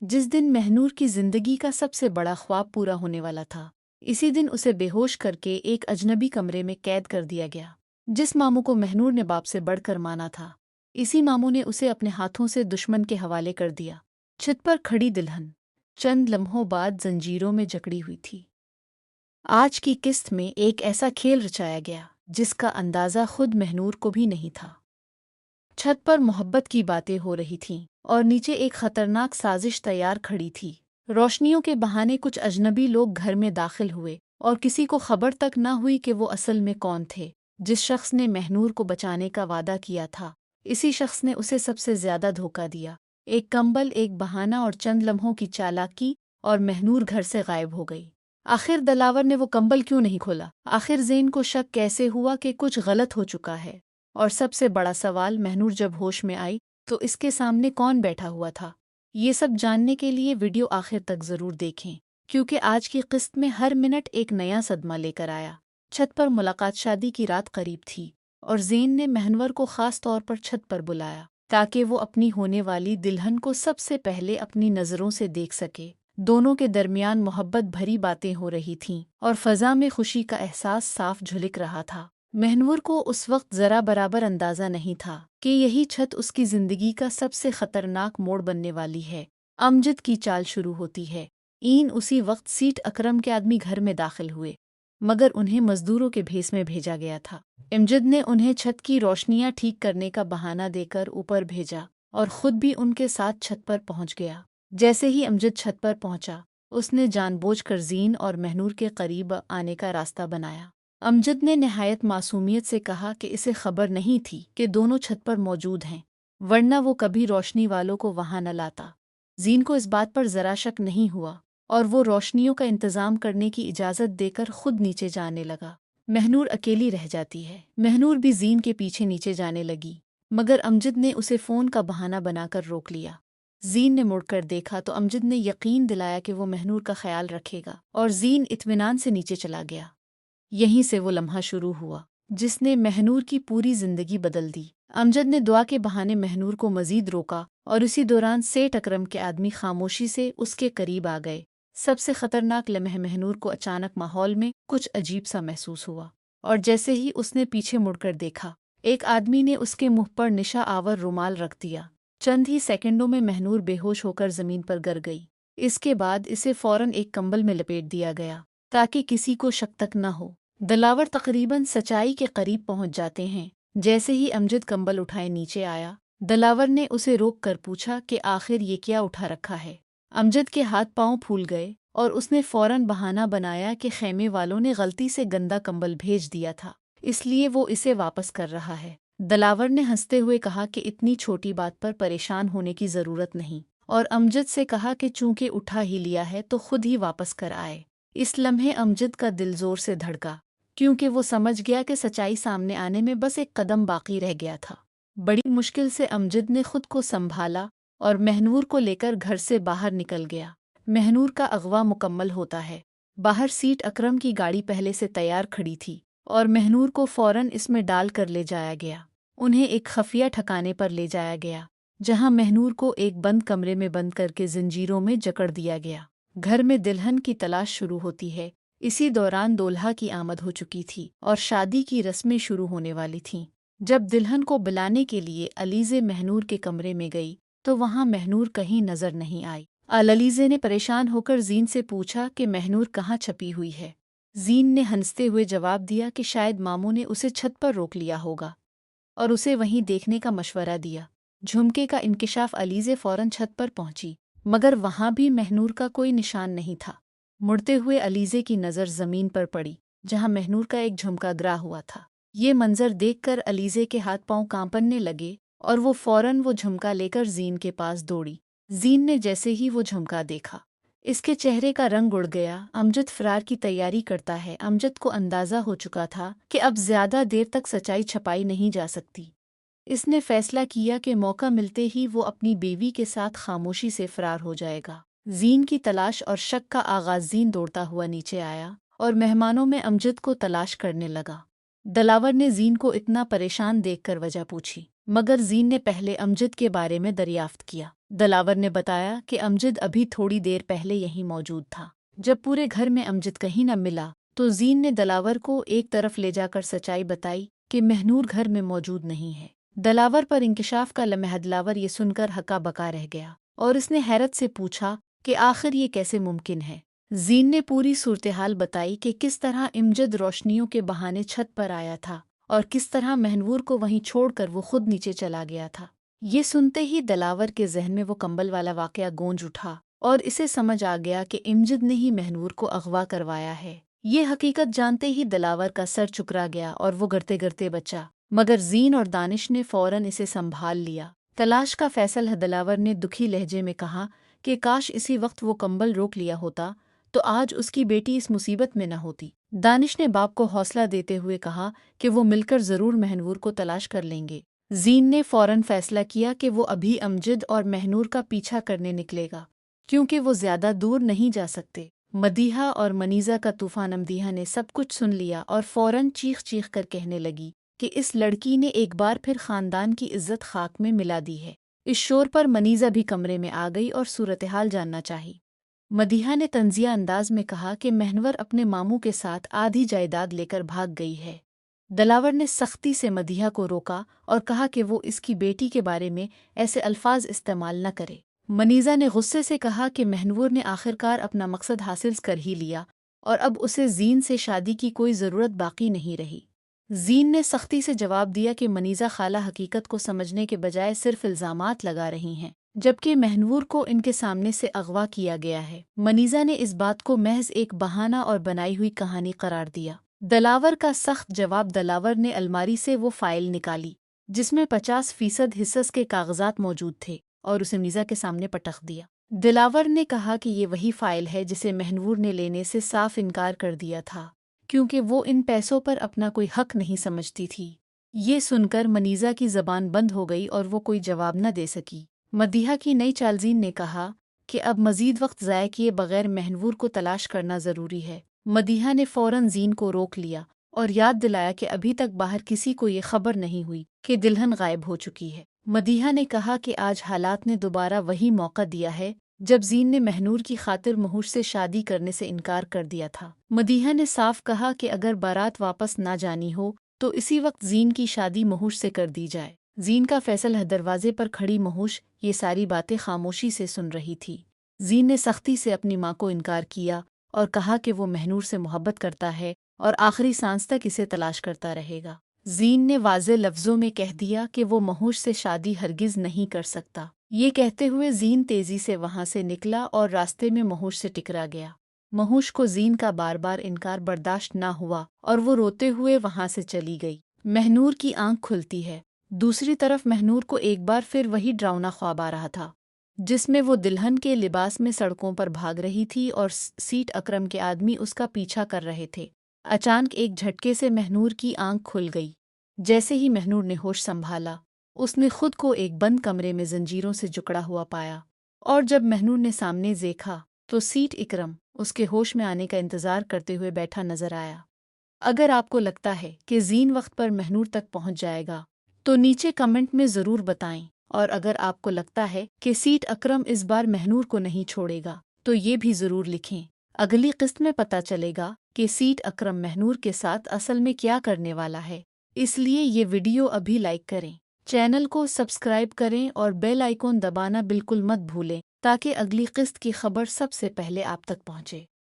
जिस दिन महनूर की जिंदगी का सबसे बड़ा ख्वाब पूरा होने वाला था, इसी दिन उसे बेहोश करके एक अजनबी कमरे में कैद कर दिया गया। जिस मामू को महनूर ने बाप से बढ़कर माना था, इसी मामू ने उसे अपने हाथों से दुश्मन के हवाले कर दिया। छत पर खड़ी दुल्हन चंद लम्हों बाद जंजीरों में जकड़ी हुई थी। आज की किस्त में एक ऐसा खेल रचाया गया जिसका अंदाजा खुद महनूर को भी नहीं था। छत पर मोहब्बत की बातें हो रही थीं और नीचे एक खतरनाक साजिश तैयार खड़ी थी। रोशनियों के बहाने कुछ अजनबी लोग घर में दाखिल हुए और किसी को खबर तक न हुई कि वो असल में कौन थे। जिस शख्स ने महनूर को बचाने का वादा किया था, इसी शख्स ने उसे सबसे ज्यादा धोखा दिया। एक कंबल, एक बहाना और चंद लम्हों की चालाकी और महनूर घर से गायब हो गई। आखिर दलावर ने वो कंबल क्यों नहीं खोला? आखिर ज़ेन को शक कैसे हुआ कि कुछ गलत हो चुका है? और सबसे बड़ा सवाल, महनूर जब होश में आई तो इसके सामने कौन बैठा हुआ था? ये सब जानने के लिए वीडियो आखिर तक ज़रूर देखें, क्योंकि आज की किस्त में हर मिनट एक नया सदमा लेकर आया। छत पर मुलाकात शादी की रात करीब थी और ज़ेन ने महनवर को ख़ास तौर पर छत पर बुलाया ताकि वो अपनी होने वाली दुल्हन को सबसे पहले अपनी नज़रों से देख सके। दोनों के दरमियान मोहब्बत भरी बातें हो रही थीं और फ़ज़ा में खुशी का एहसास साफ झलक रहा था। महनूर को उस वक्त ज़रा बराबर अंदाज़ा नहीं था कि यही छत उसकी ज़िंदगी का सबसे ख़तरनाक मोड़ बनने वाली है। अमजद की चाल शुरू होती है। उसी वक्त सीट अकरम के आदमी घर में दाखिल हुए, मगर उन्हें मजदूरों के भेस में भेजा गया था। अमजद ने उन्हें छत की रोशनियां ठीक करने का बहाना देकर ऊपर भेजा और ख़ुद भी उनके साथ छत पर पहुंच गया। जैसे ही अमजद छत पर पहुंचा, उसने जानबूझकर ज़ीन और महनूर के करीब आने का रास्ता बनाया। अमजद ने नहायत मासूमियत से कहा कि इसे खबर नहीं थी कि दोनों छत पर मौजूद हैं, वरना वो कभी रोशनी वालों को वहां न लाता। ज़ीन को इस बात पर ज़रा शक नहीं हुआ और वो रोशनियों का इंतज़ाम करने की इजाज़त देकर खुद नीचे जाने लगा। महनूर अकेली रह जाती है। महनूर भी ज़ीन के पीछे नीचे जाने लगी, मगर अमजद ने उसे फ़ोन का बहाना बनाकर रोक लिया। ज़ीन ने मुड़कर देखा तो अमजद ने यकीन दिलाया कि वो महनूर का ख्याल रखेगा और ज़ीन इत्मीनान से नीचे चला गया। यहीं से वो लम्हा शुरू हुआ जिसने महनूर की पूरी जिंदगी बदल दी। अमजद ने दुआ के बहाने महनूर को मजीद रोका और इसी दौरान सेठ अकरम के आदमी खामोशी से उसके करीब आ गए। सबसे खतरनाक लम्हे, महनूर को अचानक माहौल में कुछ अजीब सा महसूस हुआ और जैसे ही उसने पीछे मुड़कर देखा, एक आदमी ने उसके मुंह पर निशा आवर रुमाल रख दिया। चंद ही सेकंडों में महनूर बेहोश होकर जमीन पर गिर गई। इसके बाद इसे फौरन एक कंबल में लपेट दिया गया ताकि किसी को शक तक न हो। दलावर तकरीबन सच्चाई के करीब पहुंच जाते हैं। जैसे ही अमजद कंबल उठाए नीचे आया, दलावर ने उसे रोक कर पूछा कि आखिर ये क्या उठा रखा है। अमजद के हाथ पांव फूल गए और उसने फौरन बहाना बनाया कि खैमे वालों ने गलती से गंदा कंबल भेज दिया था, इसलिए वो इसे वापस कर रहा है। दलावर ने हंसते हुए कहा कि इतनी छोटी बात पर परेशान होने की जरूरत नहीं और अमजद से कहा कि चूंकि उठा ही लिया है तो खुद ही वापस कर आए। इस लम्हे अमजद का दिल जोर से धड़का, क्योंकि वो समझ गया कि सच्चाई सामने आने में बस एक कदम बाकी रह गया था। बड़ी मुश्किल से अमजद ने खुद को संभाला और महनूर को लेकर घर से बाहर निकल गया। महनूर का अगवा मुकम्मल होता है। बाहर सीट अकरम की गाड़ी पहले से तैयार खड़ी थी और महनूर को फौरन इसमें डाल कर ले जाया गया। उन्हें एक खफिया ठिकाने पर ले जाया गया, जहां महनूर को एक बंद कमरे में बंद करके जंजीरों में जकड़ दिया गया। घर में दुल्हन की तलाश शुरू होती है। इसी दौरान दूल्हा की आमद हो चुकी थी और शादी की रस्में शुरू होने वाली थीं। जब दुल्हन को बुलाने के लिए अलीज़े महनूर के कमरे में गई तो वहां महनूर कहीं नजर नहीं आई। अलीज़े ने परेशान होकर ज़ीन से पूछा कि महनूर कहाँ छपी हुई है। ज़ीन ने हंसते हुए जवाब दिया कि शायद मामू ने उसे छत पर रोक लिया होगा और उसे वहीं देखने का मशवरा दिया। झुमके का इंकिशाफ, अलीज़े फौरन छत पर पहुंची, मगर वहां भी महनूर का कोई निशान नहीं था। मुड़ते हुए अलीज़े की नज़र ज़मीन पर पड़ी जहां महनूर का एक झुमका गिरा हुआ था। ये मंजर देखकर अलीज़े के हाथ पांव कांपने लगे और वो फौरन वो झुमका लेकर ज़ीन के पास दौड़ी। ज़ीन ने जैसे ही वो झुमका देखा, इसके चेहरे का रंग उड़ गया। अमजद फरार की तैयारी करता है। अमजद को अंदाज़ा हो चुका था कि अब ज़्यादा देर तक सच्चाई छपाई नहीं जा सकती। इसने फैसला किया कि मौका मिलते ही वो अपनी बीवी के साथ खामोशी से फरार हो जाएगा। ज़ीन की तलाश और शक का आगाज़। ज़ीन दौड़ता हुआ नीचे आया और मेहमानों में अमजद को तलाश करने लगा। दलावर ने ज़ीन को इतना परेशान देखकर वजह पूछी, मगर ज़ीन ने पहले अमजद के बारे में दरियाफ्त किया। دلاور نے بتایا کہ امجد ابھی تھوڑی دیر پہلے یہیں موجود تھا۔ جب پورے گھر میں امجد کہیں نہ ملا تو زین نے دلاور کو ایک طرف لے جا کر سچائی بتائی کہ مہنور گھر میں موجود نہیں ہے۔ دلاور پر انکشاف کا لمحہ دلاور یہ سن کر ہکا بکا رہ گیا اور اس نے حیرت سے پوچھا کہ آخر یہ کیسے ممکن ہے۔ زین نے پوری صورتحال بتائی کہ کس طرح امجد روشنیوں کے بہانے چھت پر آیا تھا اور کس طرح مہنور کو وہیں چھوڑ کر وہ خود نیچے چلا گیا تھا۔ یہ سنتے ہی دلاور کے ذہن میں وہ کمبل والا واقعہ گونج اٹھا اور اسے سمجھ آ گیا کہ امجد نے ہی مہنور کو اغوا کروایا ہے۔ یہ حقیقت جانتے ہی دلاور کا سر چکرا گیا اور وہ گرتے گرتے بچا، مگر زین اور دانش نے فوراً اسے سنبھال لیا۔ تلاش کا فیصل دلاور نے دکھی لہجے میں کہا کہ کاش اسی وقت وہ کمبل روک لیا ہوتا تو آج اس کی بیٹی اس مصیبت میں نہ ہوتی۔ دانش نے باپ کو حوصلہ دیتے ہوئے کہا کہ وہ مل کر ضرور مہنور کو تلاش کر لیں گے۔ زین نے فوراً فیصلہ کیا کہ وہ ابھی امجد اور مہنور کا پیچھا کرنے نکلے گا، کیونکہ وہ زیادہ دور نہیں جا سکتے۔ مدیحہ اور منیزہ کا طوفان مدیحہ نے سب کچھ سن لیا اور فوراً چیخ چیخ کر کہنے لگی کہ اس لڑکی نے ایک بار پھر خاندان کی عزت خاک میں ملا دی ہے۔ اس شور پر منیزہ بھی کمرے میں آ گئی اور صورتحال جاننا چاہی۔ مدیحہ نے طنزیہ انداز میں کہا کہ مہنور اپنے ماموں کے ساتھ آدھی جائیداد لے کر بھاگ گئی ہے۔ دلاور نے سختی سے مدیحہ کو روکا اور کہا کہ وہ اس کی بیٹی کے بارے میں ایسے الفاظ استعمال نہ کرے۔ منیزہ نے غصے سے کہا کہ مہنور نے آخرکار اپنا مقصد حاصل کر ہی لیا اور اب اسے زین سے شادی کی کوئی ضرورت باقی نہیں رہی۔ زین نے سختی سے جواب دیا کہ منیزہ خالہ حقیقت کو سمجھنے کے بجائے صرف الزامات لگا رہی ہیں، جبکہ مہنور کو ان کے سامنے سے اغوا کیا گیا ہے۔ منیزہ نے اس بات کو محض ایک بہانہ اور بنائی ہوئی کہانی قرار دیا۔ دلاور کا سخت جواب۔ دلاور نے الماری سے وہ فائل نکالی جس میں 50% حصص کے کاغذات موجود تھے اور اسے منیزہ کے سامنے پٹخ دیا۔ دلاور نے کہا کہ یہ وہی فائل ہے جسے مہنور نے لینے سے صاف انکار کر دیا تھا، کیونکہ وہ ان پیسوں پر اپنا کوئی حق نہیں سمجھتی تھی۔ یہ سن کر منیزہ کی زبان بند ہو گئی اور وہ کوئی جواب نہ دے سکی۔ مدیحہ کی نئی چالزین نے کہا کہ اب مزید وقت ضائع کیے بغیر مہنور کو تلاش کرنا ضروری ہے۔ مدیحہ نے فوراً زین کو روک لیا اور یاد دلایا کہ ابھی تک باہر کسی کو یہ خبر نہیں ہوئی کہ دلہن غائب ہو چکی ہے۔ مدیحہ نے کہا کہ آج حالات نے دوبارہ وہی موقع دیا ہے جب زین نے مہنور کی خاطر مہوش سے شادی کرنے سے انکار کر دیا تھا۔ مدیحہ نے صاف کہا کہ اگر بارات واپس نہ جانی ہو تو اسی وقت زین کی شادی مہوش سے کر دی جائے۔ زین کا فیصل دروازے پر کھڑی مہوش یہ ساری باتیں خاموشی سے سن رہی تھی۔ زین نے سختی سے اپنی ماں کو انکار کیا اور کہا کہ وہ مہنور سے محبت کرتا ہے اور آخری سانس تک اسے تلاش کرتا رہے گا۔ زین نے واضح لفظوں میں کہہ دیا کہ وہ مہوش سے شادی ہرگز نہیں کر سکتا۔ یہ کہتے ہوئے زین تیزی سے وہاں سے نکلا اور راستے میں مہوش سے ٹکرا گیا۔ مہوش کو زین کا بار بار انکار برداشت نہ ہوا اور وہ روتے ہوئے وہاں سے چلی گئی۔ مہنور کی آنکھ کھلتی ہے۔ دوسری طرف مہنور کو ایک بار پھر وہی ڈراؤنا خواب آ رہا تھا جس میں وہ دلہن کے لباس میں سڑکوں پر بھاگ رہی تھی اور سیٹ اکرم کے آدمی اس کا پیچھا کر رہے تھے۔ اچانک ایک جھٹکے سے مہنور کی آنکھ کھل گئی۔ جیسے ہی مہنور نے ہوش سنبھالا، اس نے خود کو ایک بند کمرے میں زنجیروں سے جکڑا ہوا پایا، اور جب مہنور نے سامنے دیکھا تو سیٹ اکرم اس کے ہوش میں آنے کا انتظار کرتے ہوئے بیٹھا نظر آیا۔ اگر آپ کو لگتا ہے کہ زین وقت پر مہنور تک پہنچ جائے گا تو نیچے کمنٹ میں ضرور بتائیں، اور اگر آپ کو لگتا ہے کہ سیٹ اکرم اس بار مہنور کو نہیں چھوڑے گا تو یہ بھی ضرور لکھیں۔ اگلی قسط میں پتہ چلے گا کہ سیٹ اکرم مہنور کے ساتھ اصل میں کیا کرنے والا ہے۔ اس لیے یہ ویڈیو ابھی لائک کریں، چینل کو سبسکرائب کریں اور بیل آئیکن دبانا بالکل مت بھولیں تاکہ اگلی قسط کی خبر سب سے پہلے آپ تک پہنچے۔